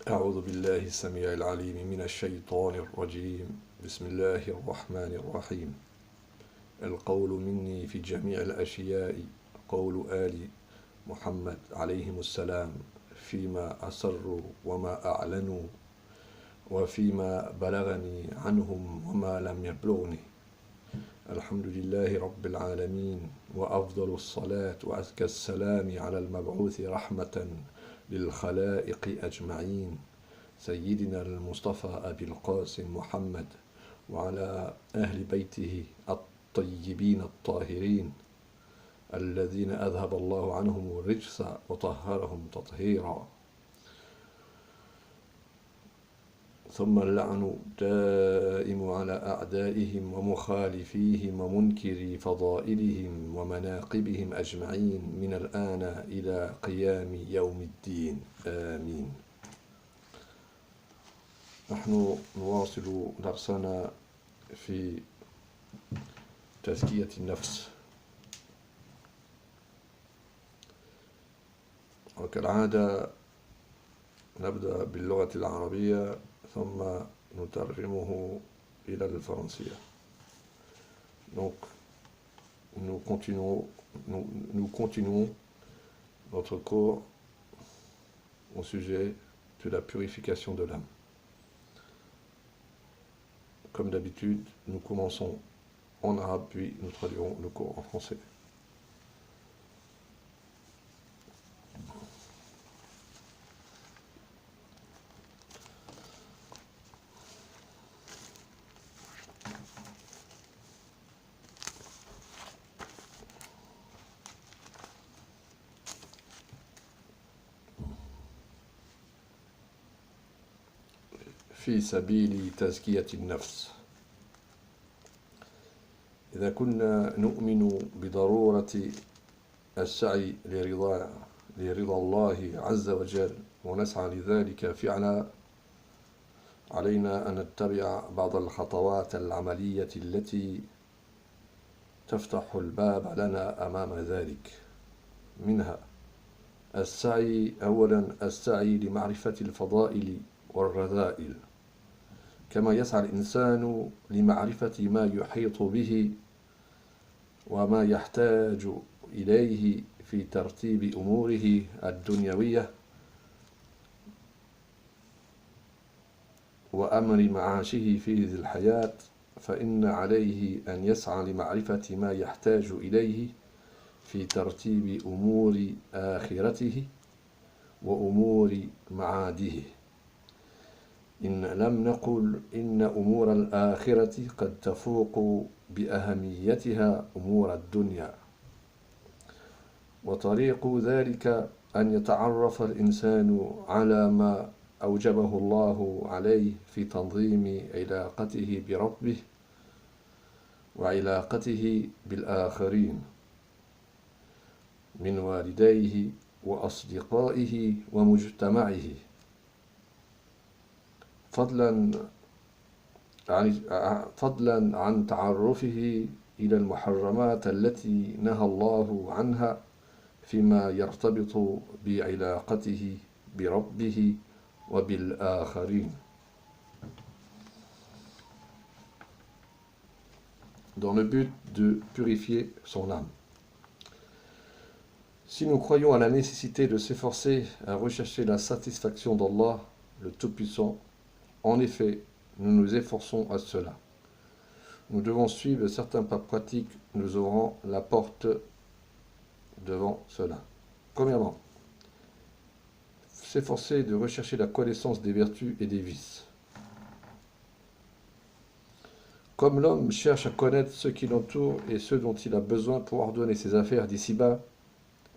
أعوذ بالله السميع العليم من الشيطان الرجيم بسم الله الرحمن الرحيم القول مني في جميع الأشياء قول آل محمد عليهم السلام فيما أسروا وما أعلنوا وفيما بلغني عنهم وما لم يبلغني الحمد لله رب العالمين وأفضل الصلاة وأزكى السلام على المبعوث رحمة للخلائق أجمعين سيدنا المصطفى أبي القاسم محمد وعلى أهل بيته الطيبين الطاهرين الذين أذهب الله عنهم الرجس وطهرهم تطهيرا ثم اللعن دائم على أعدائهم ومخالفيهم ومنكري فضائلهم ومناقبهم أجمعين من الآن إلى قيام يوم الدين آمين. نحن نواصل درسنا في تزكية النفس، وكالعادة نبدأ باللغة العربية ثم نترجمه إلى الفرنسية. Donc, nous continuons notre cours au sujet de la purification de l'âme. Comme d'habitude, nous commençons en arabe, puis nous traduirons le cours en français. في سبيل تزكية النفس. إذا كنا نؤمن بضرورة السعي لرضا الله عز وجل ونسعى لذلك فعلا، علينا أن نتبع بعض الخطوات العملية التي تفتح الباب لنا أمام ذلك. منها أولا السعي لمعرفة الفضائل والرذائل، كما يسعى الإنسان لمعرفة ما يحيط به وما يحتاج إليه في ترتيب أموره الدنيوية وأمر معاشه في هذه الحياة، فإن عليه أن يسعى لمعرفة ما يحتاج إليه في ترتيب أمور آخرته وأمور معاده. إن لم نقل إن أمور الآخرة قد تفوق بأهميتها أمور الدنيا، وطريق ذلك أن يتعرف الإنسان على ما أوجبه الله عليه في تنظيم علاقته بربه وعلاقته بالآخرين من والديه وأصدقائه ومجتمعه، فضلا عن تعرفه إلى المحرمات التي نهى الله عنها فيما يرتبط بعلاقته بربه وبالآخرين. Dans le but de purifier son âme. Si nous croyons à la nécessité de s'efforcer à rechercher la satisfaction d'Allah, le Tout-Puissant, en effet, nous nous efforçons à cela. Nous devons suivre certains pas pratiques, nous ouvrant la porte devant cela. Premièrement, s'efforcer de rechercher la connaissance des vertus et des vices. Comme l'homme cherche à connaître ce qui l'entoure et ce dont il a besoin pour ordonner ses affaires d'ici-bas,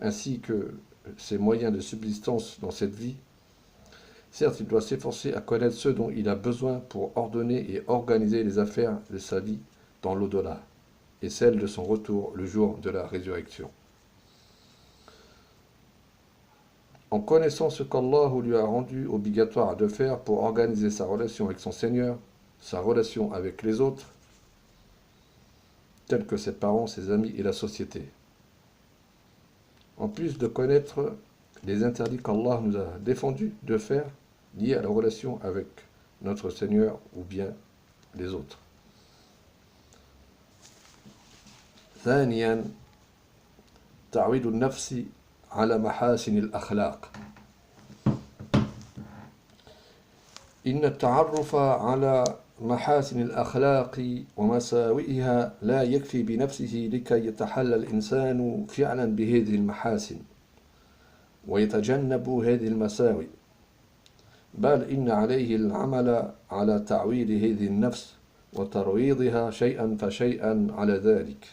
ainsi que ses moyens de subsistance dans cette vie, certes, il doit s'efforcer à connaître ce dont il a besoin pour ordonner et organiser les affaires de sa vie dans l'au-delà et celles de son retour le jour de la résurrection. En connaissant ce qu'Allah lui a rendu obligatoire de faire pour organiser sa relation avec son Seigneur, sa relation avec les autres, tels que ses parents, ses amis et la société. En plus de connaître les interdits qu'Allah nous a défendu de faire, liées à la relation avec notre Seigneur ou bien les autres. ثانيا تعويد النفس على محاسن الأخلاق. إن التعرف على محاسن الأخلاق ومساوئها لا يكفي بنفسه لكي يتحلى الإنسان فعلا بهذه المحاسن ويتجنب هذه المساوئ، بل إن عليه العمل على تعويد هذه النفس وترويضها شيئا فشيئا على ذلك.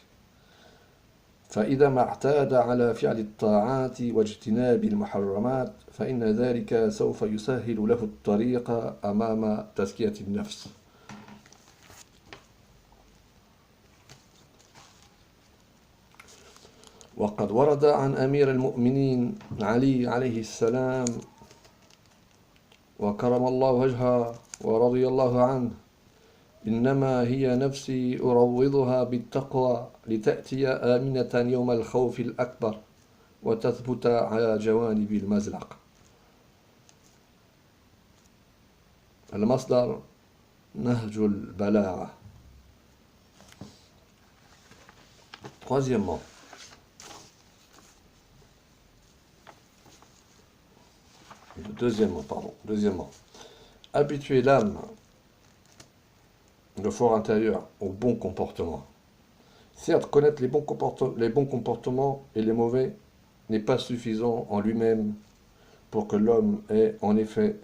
فإذا ما اعتاد على فعل الطاعات واجتناب المحرمات فإن ذلك سوف يسهل له الطريق أمام تزكية النفس. وقد ورد عن أمير المؤمنين علي عليه السلام وكرم الله وجهه ورضي الله عنه: إنما هي نفسي أروضها بالتقوى لتأتي آمنة يوم الخوف الأكبر وتثبت على جوانب المزلق. المصدر نهج البلاغة. Deuxièmement, habituer l'âme, le fort intérieur, au bon comportement. Certes, connaître les bons comportements et les mauvais n'est pas suffisant en lui-même pour que l'homme ait en effet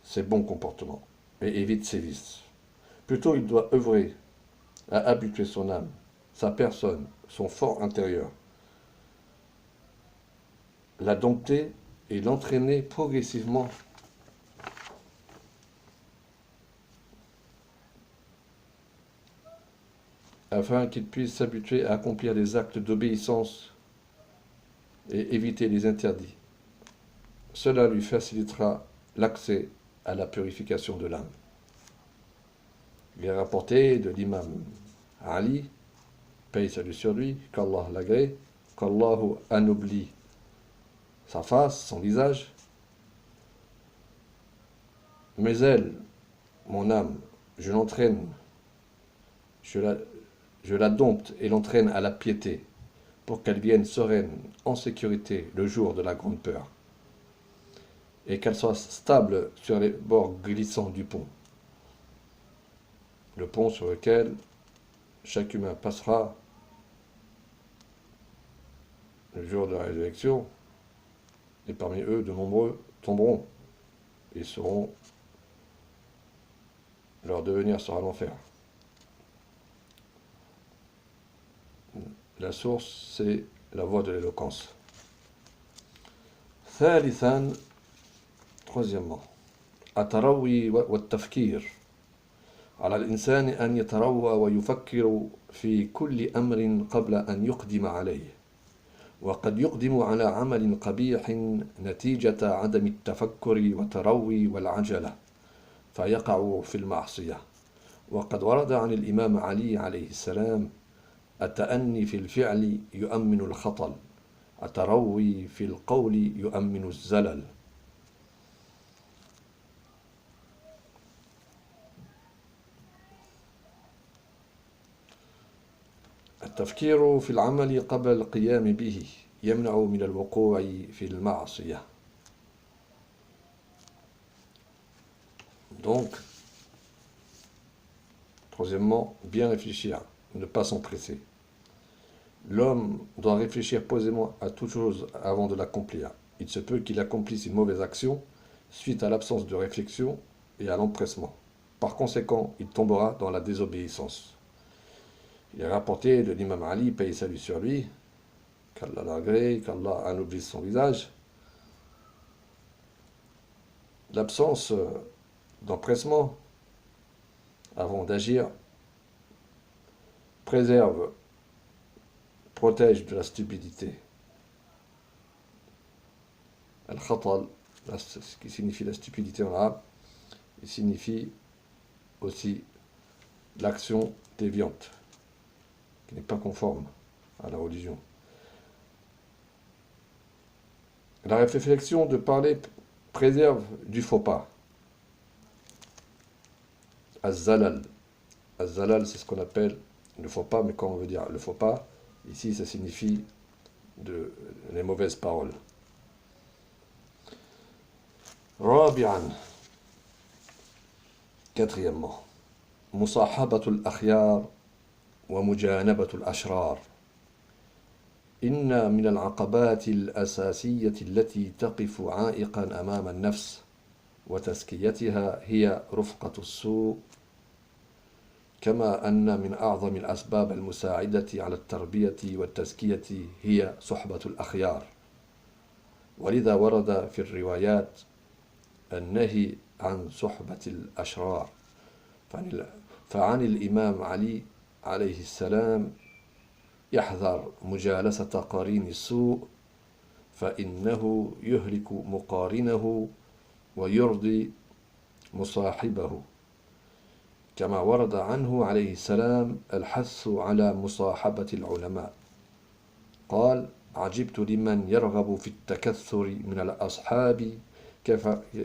ses bons comportements et évite ses vices. Plutôt, il doit œuvrer à habituer son âme, sa personne, son fort intérieur, la dompter et l'entraîner progressivement afin qu'il puisse s'habituer à accomplir des actes d'obéissance et éviter les interdits. Cela lui facilitera l'accès à la purification de l'âme. Il est rapporté de l'imam Ali, paix et salut sur lui, qu'Allah l'agrée, qu'Allah anoblit sa face, son visage. Mais elle, mon âme, je l'entraîne, je la dompte et l'entraîne à la piété, pour qu'elle vienne sereine, en sécurité, le jour de la grande peur, et qu'elle soit stable sur les bords glissants du pont. Le pont sur lequel chaque humain passera le jour de la résurrection, et parmi eux, de nombreux tomberont, et leur devenir sera l'enfer. La source, c'est la voie de l'éloquence. Troisièmement, التروي والتفكير. على الإنسان أن يتروى ويفكر في كل أمر قبل أن يقدم عليه، وقد يقدم على عمل قبيح نتيجة عدم التفكر والتروي والعجلة فيقع في المعصية. وقد ورد عن الإمام علي عليه السلام: التأني في الفعل يؤمن الخطل، التروي في القول يؤمن الزلل. التفكير في العمل قبل القيام به يمنع من الوقوع في المعصية. Donc, troisièmement, bien réfléchir, ne pas s'empresser. L'homme doit réfléchir posément à toute chose avant de l'accomplir. Il se peut qu'il accomplisse une mauvaise action suite à l'absence de réflexion et à l'empressement. Par conséquent, il tombera dans la désobéissance. Il est rapporté de l'imam Ali, paix et salut sur lui, qu'Allah l'agrée, qu'Allah enoblisse son visage. L'absence d'empressement avant d'agir protège de la stupidité. Al-Khatal, ce qui signifie la stupidité en arabe, il signifie aussi l'action déviante, qui n'est pas conforme à la religion. La réflexion de parler préserve du faux pas. Az-zalal. Az-zalal, c'est ce qu'on appelle le faux pas, mais quand on veut dire le faux pas, ici ça signifie les mauvaises paroles. رابعا quatrièmement مصاحبة الأخيار ومجانبة الأشرار إن من العقبات الأساسية التي تقف عائقا أمام النفس وتزكيتها هي رفقة السوء كما أن من أعظم الأسباب المساعدة على التربية والتزكية هي صحبة الأخيار ولذا ورد في الروايات النهي عن صحبة الأشرار فعن الإمام علي عليه السلام يحذر مجالسة قرين السوء فإنه يهلك مقارنه ويرضي مصاحبه كما ورد عنه عليه السلام الحث على مصاحبة العلماء قال عجبت لمن يرغب في التكثر من الأصحاب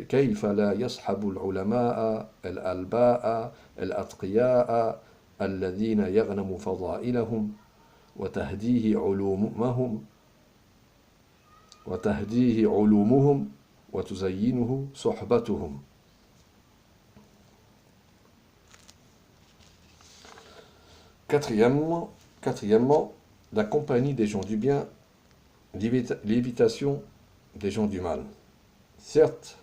كيف لا يصحب العلماء الألباء الأتقياء الذين يغنم فضائلهم وتهديه علومهم وتزينه صحبتهم. Quatrièmement, la compagnie des gens du bien, l'évitation des gens du mal. Certes,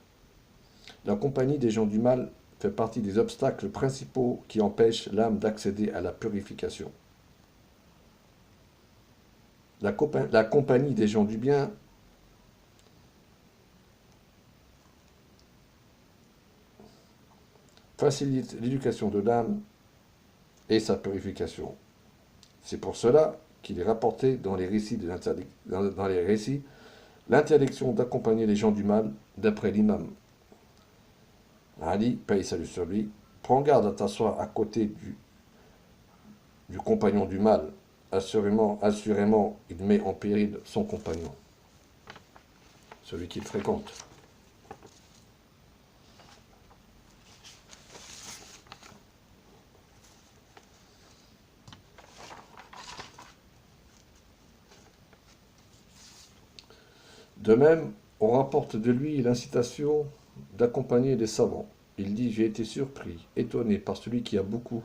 la compagnie des gens du mal fait partie des obstacles principaux qui empêchent l'âme d'accéder à la purification. La compagnie des gens du bien facilite l'éducation de l'âme et sa purification. C'est pour cela qu'il est rapporté dans les récits l'interdiction d'accompagner les gens du mal, d'après l'imam Ali, paix et salut sur lui. Prends garde à t'asseoir à côté du compagnon du mal. Assurément, il met en péril son compagnon, celui qu'il fréquente. De même, on rapporte de lui l'incitation d'accompagner les savants. Il dit « J'ai été surpris, étonné par celui qui a beaucoup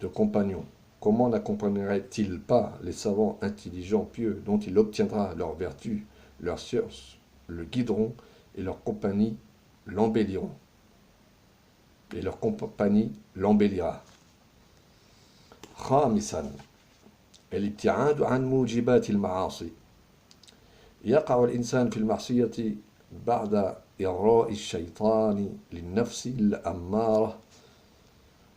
de compagnons. Comment n'accompagnerait-il pas les savants intelligents, pieux, dont il obtiendra leur vertu, leur science, le guideront et leur compagnie l'embelliront. Et leur compagnie l'embellira. خامسا الابتعاد عن موجبات المعاصي يقع الإنسان في المعصية بعد إغراء الشيطان للنفس الأمارة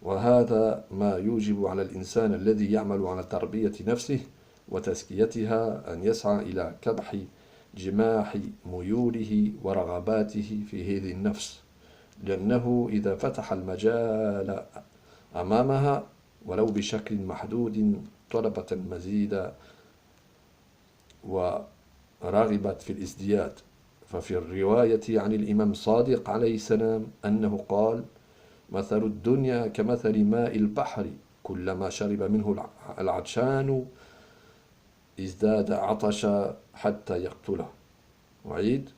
وهذا ما يوجب على الإنسان الذي يعمل على تربية نفسه وتزكيتها أن يسعى إلى كبح جماح ميوله ورغباته في هذه النفس لأنه إذا فتح المجال أمامها ولو بشكل محدود طلبت المزيد ورغبت في الازدياد ففي الرواية عن الإمام الصادق عليه السلام أنه قال مثل الدنيا كمثل ماء البحر كلما شرب منه العطشان ازداد عطشا حتى يقتله. وعيد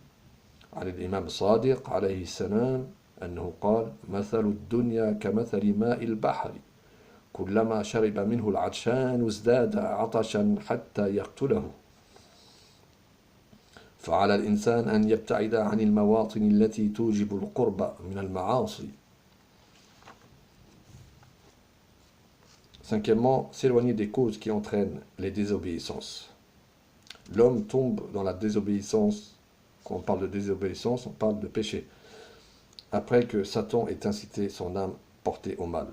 عن الإمام الصادق عليه السلام أنه قال مثل الدنيا كمثل ماء البحر كلما شرب منه العطشان ازداد عطشا حتى يقتله. فعلى الإنسان أن يبتعد عن المواطن التي توجب القرب من المعاصي. Cinquièmement, s'éloigner des causes qui entraînent les désobéissances. L'homme tombe dans la désobéissance. Quand on parle de désobéissance, on parle de péché. Après que Satan ait incité son âme portée au mal,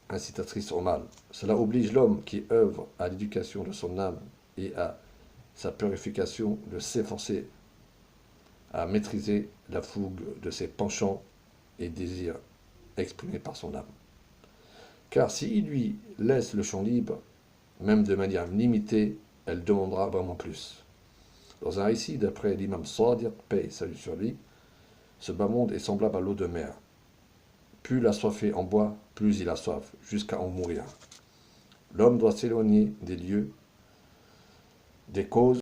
incitatrice au mal. Cela oblige l'homme qui œuvre à l'éducation de son âme et à sa purification de s'efforcer à maîtriser la fougue de ses penchants et désirs exprimés par son âme. Car s'il lui laisse le champ libre, même de manière limitée, elle demandera vraiment plus. Dans un récit d'après l'imam Sadiq, paix et salut sur lui, Ce bas monde est semblable à l'eau de mer. Plus l'assoiffé en boit, plus il a soif, jusqu'à en mourir. L'homme doit s'éloigner des lieux, des causes